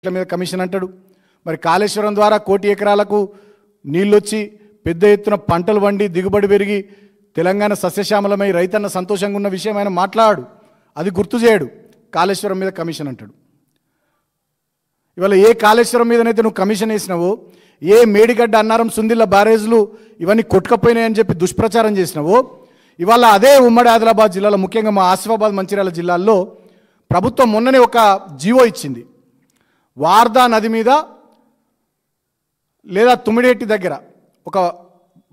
మీద కమిషన్ అంటాడు. మరి కాళేశ్వరం ద్వారా 1 కోటి ఎకరాలకు నీళ్ళొచ్చి పెద్ద ఎత్తున పంటలు వండి దిగుబడి పెరిగి తెలంగాణ సస్యశ్యామలమై రైతన్న సంతోషంగా ఉన్న విషయం ఆయన మాట్లాడు, అది గుర్తు చేయడు. కాళేశ్వరం మీద కమిషన్ అంటాడు. ఇవాళ ఏ కాళేశ్వరం మీదనైతే నువ్వు కమిషన్ వేసినావో, ఏ మేడిగడ్డ అన్నారం సుందిల్ల బ్యారేజ్లు ఇవన్నీ కొట్టుకపోయినాయని చెప్పి దుష్ప్రచారం చేసినావో, ఇవాళ అదే ఉమ్మడి ఆదిలాబాద్ జిల్లాలో ముఖ్యంగా మా ఆసిఫాబాద్ మంచిర్యాల జిల్లాల్లో ప్రభుత్వం మొన్ననే ఒక జీవో ఇచ్చింది. వార్దా నది మీద లేదా తుమ్మిడేటి దగ్గర ఒక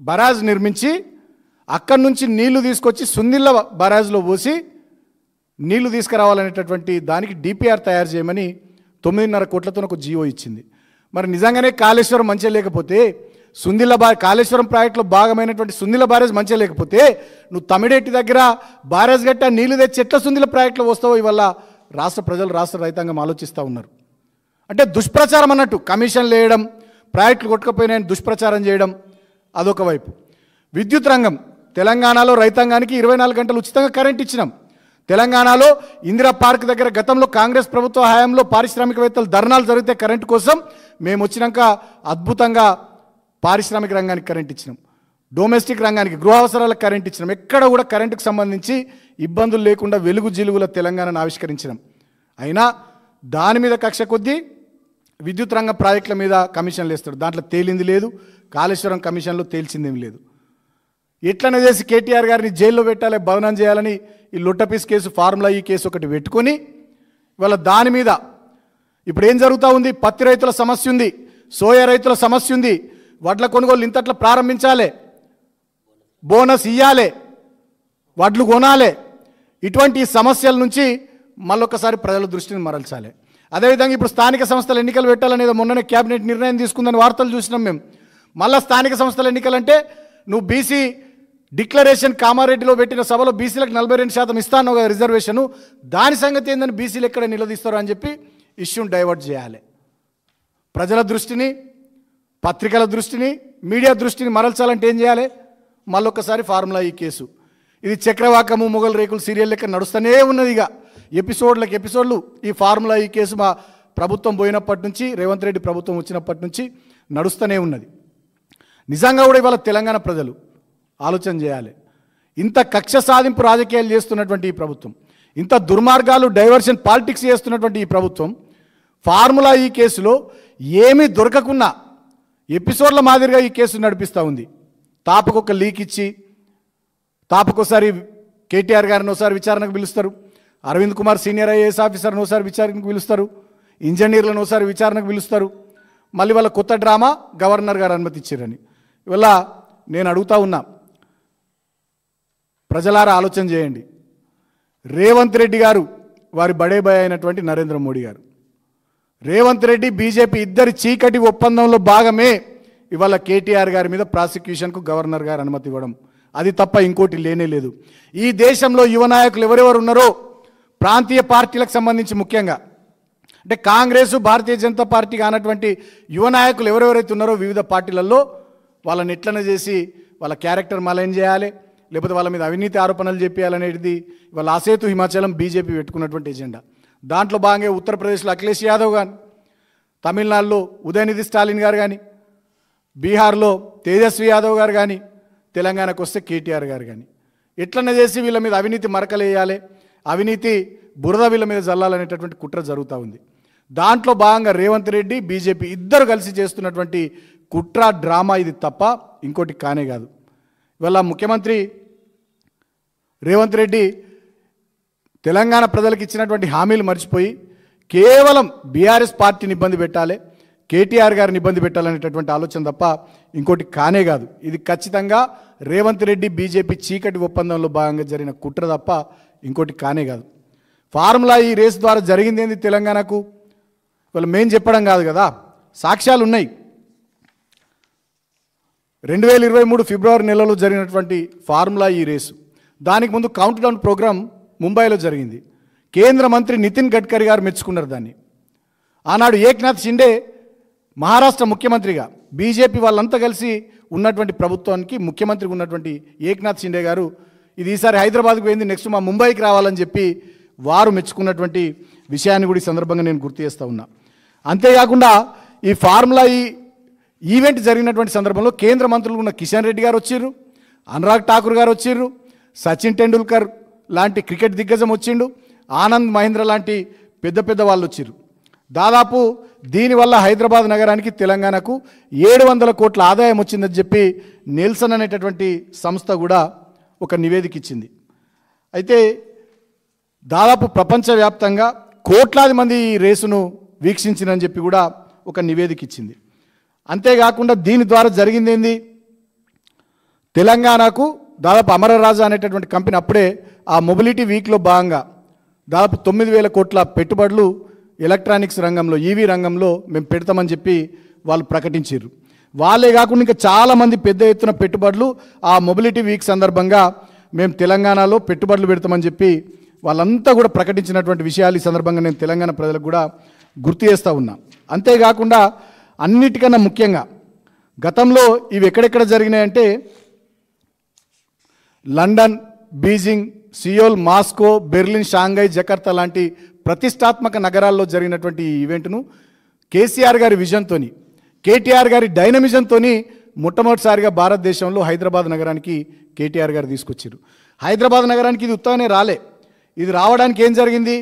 బరాజ్ నిర్మించి అక్కడి నుంచి నీళ్లు తీసుకొచ్చి సుందిల్ల బరాజ్లో పోసి నీళ్లు తీసుకురావాలనేటటువంటి దానికి డిపిఆర్ తయారు చేయమని 9.5 కోట్లతో ఒక జీవో ఇచ్చింది. మరి నిజంగానే కాళేశ్వరం మంచిగా లేకపోతే కాళేశ్వరం ప్రాజెక్టులో భాగమైనటువంటి సుందిల్ల బ్యారేజ్ మంచిగా లేకపోతే నువ్వు తమిడేటి దగ్గర బ్యారేజ్ గట్ట నీళ్లు తెచ్చి ఎట్లా సుందిల్ల ప్రాజెక్టులో వస్తావో ఇవాళ రాష్ట్ర ప్రజలు రాష్ట్ర రైతాంగం ఆలోచిస్తూ ఉన్నారు. అంటే దుష్ప్రచారం అన్నట్టు, కమిషన్లు వేయడం, ప్రాజెక్టులు కొట్టుకపోయినాయని దుష్ప్రచారం చేయడం అదొక వైపు. విద్యుత్ రంగం, తెలంగాణలో రైతాంగానికి 24 గంటలు ఉచితంగా కరెంట్ ఇచ్చినాం. తెలంగాణలో ఇందిరా పార్క్ దగ్గర గతంలో కాంగ్రెస్ ప్రభుత్వ హయాంలో పారిశ్రామికవేత్తలు ధర్నాలు జరిగితే కరెంటు కోసం మేము వచ్చినాక అద్భుతంగా పారిశ్రామిక రంగానికి కరెంట్ ఇచ్చినాం, డొమెస్టిక్ రంగానికి గృహ అవసరాలకు కరెంట్ ఇచ్చినాం. ఎక్కడ కూడా కరెంటుకు సంబంధించి ఇబ్బందులు లేకుండా వెలుగు జిలుగుల తెలంగాణను ఆవిష్కరించినాం. అయినా దాని మీద కక్ష కొద్దీ విద్యుత్ రంగ ప్రాజెక్టుల మీద కమిషన్లు వేస్తాడు. దాంట్లో తేలింది లేదు, కాళేశ్వరం కమిషన్లో తేల్చిందేమి లేదు. ఎట్లనే చేసి కేటీఆర్ గారిని జైల్లో పెట్టాలి, భవనం చేయాలని ఈ లొట్టపీస్ కేసు, ఫార్ములా ఈ కేసు ఒకటి పెట్టుకొని ఇవాళ దాని మీద ఇప్పుడు ఏం జరుగుతూ ఉంది? పత్తి రైతుల సమస్య ఉంది, సోయా రైతుల సమస్య ఉంది, వడ్ల కొనుగోలు ఇంతట్లా ప్రారంభించాలి, బోనస్ ఇవ్వాలి, వడ్లు కొనాలి. ఇటువంటి సమస్యల నుంచి మళ్ళొకసారి ప్రజల దృష్టిని మరల్చాలి. అదేవిధంగా ఇప్పుడు స్థానిక సంస్థల ఎన్నికలు పెట్టాలనేది మొన్ననే క్యాబినెట్ నిర్ణయం తీసుకుందని వార్తలు చూసినాం మేము. మళ్ళీ స్థానిక సంస్థల ఎన్నికలంటే నువ్వు బీసీ డిక్లరేషన్ కామారెడ్డిలో పెట్టిన సభలో బీసీలకు 42% ఇస్తాను కదా రిజర్వేషను, దాని సంగతి ఏందని బీసీలు ఎక్కడ నిలదీస్తారో అని చెప్పి ఇష్యూని డైవర్ట్ చేయాలి. ప్రజల దృష్టిని, పత్రికల దృష్టిని, మీడియా దృష్టిని మరల్చాలంటే ఏం చేయాలి? మళ్ళొక్కసారి ఫార్ములా ఈ కేసు. ఇది చక్రవాకము మొగల్ రేకులు సీరియల్ లెక్క నడుస్తూనే ఉన్నది. ఇక ఎపిసోడ్లు ఈ ఫార్ములా ఈ కేసు మా ప్రభుత్వం పోయినప్పటి నుంచి, రేవంత్ రెడ్డి ప్రభుత్వం వచ్చినప్పటి నుంచి నడుస్తూనే ఉన్నది. నిజంగా కూడా ఇవాళ తెలంగాణ ప్రజలు ఆలోచన చేయాలి. ఇంత కక్ష సాధింపు రాజకీయాలు చేస్తున్నటువంటి ఈ ప్రభుత్వం, ఇంత దుర్మార్గాలు డైవర్షన్ పాలిటిక్స్ చేస్తున్నటువంటి ఈ ప్రభుత్వం ఫార్ములా ఈ కేసులో ఏమీ దొరకకున్నా ఎపిసోడ్ల మాదిరిగా ఈ కేసు నడిపిస్తూ ఉంది. తాపకొక లీక్ ఇచ్చి, తాపకోసారి కేటీఆర్ గారిని ఒకసారి విచారణకు పిలుస్తారు, అరవింద్ కుమార్ సీనియర్ ఐఏఎస్ ఆఫీసర్ని ఒకసారి విచారణకు పిలుస్తారు, ఇంజనీర్లను ఒకసారి విచారణకు పిలుస్తారు. మళ్ళీ వాళ్ళ కొత్త డ్రామా గవర్నర్ గారు అనుమతి ఇచ్చారని. ఇవాళ నేను అడుగుతా ఉన్నా, ప్రజలారా ఆలోచన చేయండి. రేవంత్ రెడ్డి గారు, వారి బడే బాయ్ అయినటువంటి నరేంద్ర మోడీ గారు, రేవంత్ రెడ్డి, బీజేపీ ఇద్దరి చీకటి ఒప్పందంలో భాగమే ఇవాళ కేటీఆర్ గారి మీద ప్రాసిక్యూషన్కు గవర్నర్ గారు అనుమతి ఇవ్వడం. అది తప్ప ఇంకోటి లేనే లేదు. ఈ దేశంలో యువ నాయకులు ఎవరెవరు ఉన్నారో ప్రాంతీయ పార్టీలకు సంబంధించి ముఖ్యంగా అంటే కాంగ్రెసు, భారతీయ జనతా పార్టీ కానటువంటి యువ నాయకులు ఎవరెవరైతే ఉన్నారో వివిధ పార్టీలలో వాళ్ళని ఎట్లనే చేసి వాళ్ళ క్యారెక్టర్ మలైన్ చేయాలి, లేకపోతే వాళ్ళ మీద అవినీతి ఆరోపణలు చెప్పేయాలనేది వాళ్ళ ఆసేతు హిమాచలం బీజేపీ పెట్టుకున్నటువంటి ఎజెండా. దాంట్లో భాగంగా ఉత్తరప్రదేశ్లో అఖిలేష్ యాదవ్ కానీ, తమిళనాడులో ఉదయనిధి స్టాలిన్ గారు కానీ, బీహార్లో తేజస్వి యాదవ్ గారు కానీ, తెలంగాణకు వస్తే కేటీఆర్ గారు కానీ ఎట్లన్నా చేసి వీళ్ళ మీద అవినీతి మరకలు వేయాలి, అవినీతి బురద వీళ్ళ మీద జల్లాలనేటటువంటి కుట్ర జరుగుతూ ఉంది. దాంట్లో భాగంగా రేవంత్ రెడ్డి, బీజేపీ ఇద్దరు కలిసి చేస్తున్నటువంటి కుట్ర డ్రామా ఇది తప్ప ఇంకోటి కానే కాదు. ఇవాళ ముఖ్యమంత్రి రేవంత్ రెడ్డి తెలంగాణ ప్రజలకు ఇచ్చినటువంటి హామీలు మర్చిపోయి కేవలం బీఆర్ఎస్ పార్టీని ఇబ్బంది పెట్టాలి, కేటీఆర్ గారిని ఇబ్బంది పెట్టాలనేటటువంటి ఆలోచన తప్ప ఇంకోటి కానే కాదు. ఇది ఖచ్చితంగా రేవంత్ రెడ్డి, బీజేపీ చీకటి ఒప్పందంలో భాగంగా జరిగిన కుట్ర తప్ప ఇంకోటి కానే కాదు. ఫార్ములా ఈ రేస్ ద్వారా జరిగింది ఏంది తెలంగాణకు? వాళ్ళు మేం చెప్పడం కాదు కదా, సాక్ష్యాలు ఉన్నాయి. 2023 ఫిబ్రవరి నెలలో జరిగినటువంటి ఫార్ములా ఈ రేసు, దానికి ముందు కౌంట్ డౌన్ ప్రోగ్రాం ముంబైలో జరిగింది. కేంద్ర మంత్రి నితిన్ గడ్కరీ గారు మెచ్చుకున్నారు దాన్ని. ఆనాడు ఏక్నాథ్ షిండే మహారాష్ట్ర ముఖ్యమంత్రిగా, బీజేపీ వాళ్ళంతా కలిసి ఉన్నటువంటి ప్రభుత్వానికి ముఖ్యమంత్రిగా ఉన్నటువంటి ఏక్నాథ్ షిండే గారు ఇది ఈసారి హైదరాబాద్కు పోయింది, నెక్స్ట్ మా ముంబైకి రావాలని చెప్పి వారు మెచ్చుకున్నటువంటి విషయాన్ని కూడా ఈ సందర్భంగా నేను గుర్తు చేస్తూ ఉన్నా. అంతేకాకుండా ఈ ఫార్ములా ఈవెంట్ జరిగినటువంటి సందర్భంలో కేంద్ర మంత్రులు ఉన్న కిషన్ రెడ్డి గారు వచ్చిర్రు, అనురాగ్ ఠాకూర్ గారు వచ్చిర్రు, సచిన్ టెండూల్కర్ లాంటి క్రికెట్ దిగ్గజం వచ్చిండు, ఆనంద్ మహేంద్ర లాంటి పెద్ద పెద్ద వాళ్ళు వచ్చిర్రు. దాదాపు దీనివల్ల హైదరాబాద్ నగరానికి తెలంగాణకు 700 కోట్ల ఆదాయం వచ్చిందని చెప్పి నెల్సన్ అనేటటువంటి సంస్థ కూడా ఒక నివేదిక ఇచ్చింది. అయితే దాదాపు ప్రపంచవ్యాప్తంగా కోట్లాది మంది ఈ రేసును వీక్షించినని చెప్పి కూడా ఒక నివేదిక ఇచ్చింది. అంతేకాకుండా దీని ద్వారా జరిగింది ఏంది, తెలంగాణకు దాదాపు అమరరాజా అనేటటువంటి కంపెనీ అప్పుడే ఆ మొబిలిటీ వీక్లో భాగంగా దాదాపు 9,000 కోట్ల పెట్టుబడులు ఎలక్ట్రానిక్స్ రంగంలో, ఈవీ రంగంలో మేము పెడతామని చెప్పి వాళ్ళు ప్రకటించారు. వాళ్ళే కాకుండా ఇంకా చాలామంది పెద్ద ఎత్తున పెట్టుబడులు ఆ మొబిలిటీ వీక్ సందర్భంగా మేము తెలంగాణలో పెట్టుబడులు పెడతామని చెప్పి వాళ్ళంతా కూడా ప్రకటించినటువంటి విషయాలు ఈ సందర్భంగా నేను తెలంగాణ ప్రజలకు కూడా గుర్తు చేస్తూ ఉన్నా. అంతేకాకుండా అన్నిటికన్నా ముఖ్యంగా గతంలో ఇవి ఎక్కడెక్కడ జరిగినాయంటే London, Beijing, Seoul, Moscow, Berlin, Shanghai, Jakarta లాంటి ప్రతిష్టాత్మక నగరాల్లో జరిగినటువంటి ఈ ఈవెంట్ను కేసీఆర్ గారి విజన్తోని, కేటీఆర్ గారి డైనమిజంతోని మొట్టమొదటిసారిగా భారతదేశంలో హైదరాబాద్ నగరానికి కేటీఆర్ గారు తీసుకొచ్చారు. హైదరాబాద్ నగరానికి ఇది ఉత్తగానే రాలే. ఇది రావడానికి ఏం జరిగింది,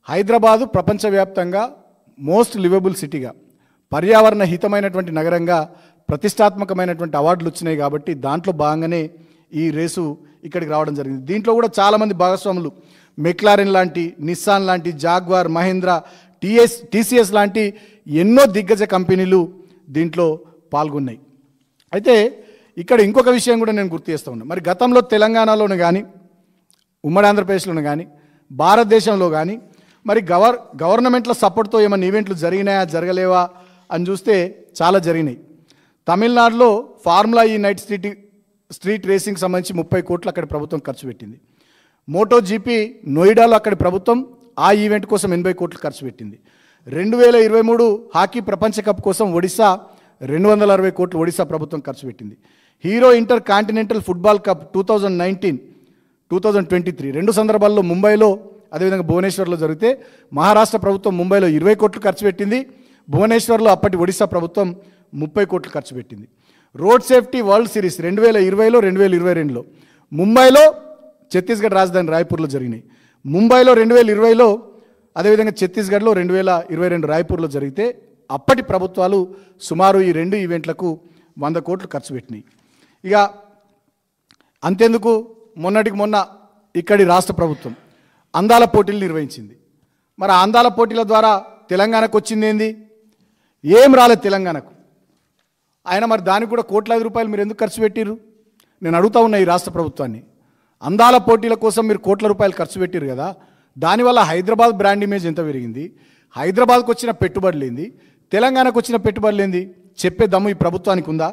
హైదరాబాదు ప్రపంచవ్యాప్తంగా మోస్ట్ లివబుల్ సిటీగా, పర్యావరణ హితమైనటువంటి నగరంగా ప్రతిష్టాత్మకమైనటువంటి అవార్డులు వచ్చినాయి. కాబట్టి దాంట్లో భాగంగానే ఈ రేసు ఇక్కడికి రావడం జరిగింది. దీంట్లో కూడా చాలామంది భాగస్వాములు మెక్లారెన్ లాంటి, నిస్సాన్ లాంటి, జాగ్వార్, మహీంద్రా, టీసీఎస్ లాంటి ఎన్నో దిగ్గజ కంపెనీలు దీంట్లో పాల్గొన్నాయి. అయితే ఇక్కడ ఇంకొక విషయం కూడా నేను గుర్తు చేస్తూ ఉన్నా. మరి గతంలో తెలంగాణలోను కానీ, ఉమ్మడి ఆంధ్రప్రదేశ్లోను కానీ, భారతదేశంలో కానీ మరి గవర్నమెంట్ల సపోర్ట్తో ఏమైనా ఈవెంట్లు జరిగినాయా, జరగలేవా అని చూస్తే చాలా జరిగినాయి. తమిళనాడులో ఫార్ములా ఈ నైట్ స్ట్రీట్ రేసింగ్ సంబంధించి 30 కోట్లు అక్కడి ప్రభుత్వం ఖర్చు పెట్టింది. మోటో జీపీ నోయిడాలో అక్కడి ప్రభుత్వం ఆ ఈవెంట్ కోసం 80 కోట్లు ఖర్చు పెట్టింది. 2023 హాకీ ప్రపంచ కప్ కోసం ఒడిశా 260 కోట్లు ఒడిశా ప్రభుత్వం ఖర్చు పెట్టింది. Hero inter continental football cup 2019, 2023 రెండు సందర్భాల్లో ముంబైలో అదేవిధంగా భువనేశ్వర్లో జరిగితే మహారాష్ట్ర ప్రభుత్వం ముంబైలో 20 కోట్లు ఖర్చు పెట్టింది, భువనేశ్వర్లో అప్పటి ఒడిశా ప్రభుత్వం 30 కోట్లు ఖర్చు పెట్టింది. రోడ్ సేఫ్టీ వరల్డ్ సిరీస్ 2020లో, 2022లో ముంబైలో, ఛత్తీస్గఢ్ రాజధాని రాయ్పూర్లో జరిగినాయి. ముంబైలో 2020లో, అదేవిధంగా ఛత్తీస్గఢ్లో 2022 రాయ్పూర్లో జరిగితే అప్పటి ప్రభుత్వాలు సుమారు ఈ రెండు ఈవెంట్లకు 100 కోట్లు ఖర్చు పెట్టినాయి. ఇక అంతెందుకు, మొన్నటికి మొన్న ఇక్కడి రాష్ట్ర ప్రభుత్వం అందాల పోటీలు నిర్వహించింది. మరి ఆ అందాల పోటీల ద్వారా తెలంగాణకు వచ్చింది ఏంది, ఏం రాలేదు తెలంగాణకు. ఆయన మరి దానికి కూడా కోట్లాది రూపాయలు మీరు ఎందుకు ఖర్చు పెట్టిర్రు? నేను అడుగుతా ఉన్నా ఈ రాష్ట్ర ప్రభుత్వాన్ని. అందాల పోటీల కోసం మీరు కోట్ల రూపాయలు ఖర్చు పెట్టిరు కదా, దానివల్ల హైదరాబాద్ బ్రాండ్ ఇమేజ్ ఎంత పెరిగింది, హైదరాబాద్కు వచ్చిన పెట్టుబడులు ఏంది, తెలంగాణకు వచ్చిన పెట్టుబడులు ఏంది చెప్పే దమ్ము ఈ ప్రభుత్వానికి ఉందా?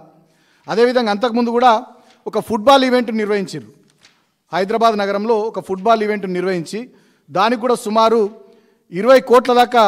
అదేవిధంగా అంతకుముందు కూడా ఒక ఫుట్బాల్ ఈవెంట్ నిర్వహించారు. హైదరాబాద్ నగరంలో ఒక ఫుట్బాల్ ఈవెంట్ నిర్వహించి దానికి కూడా సుమారు 20 కోట్ల దాకా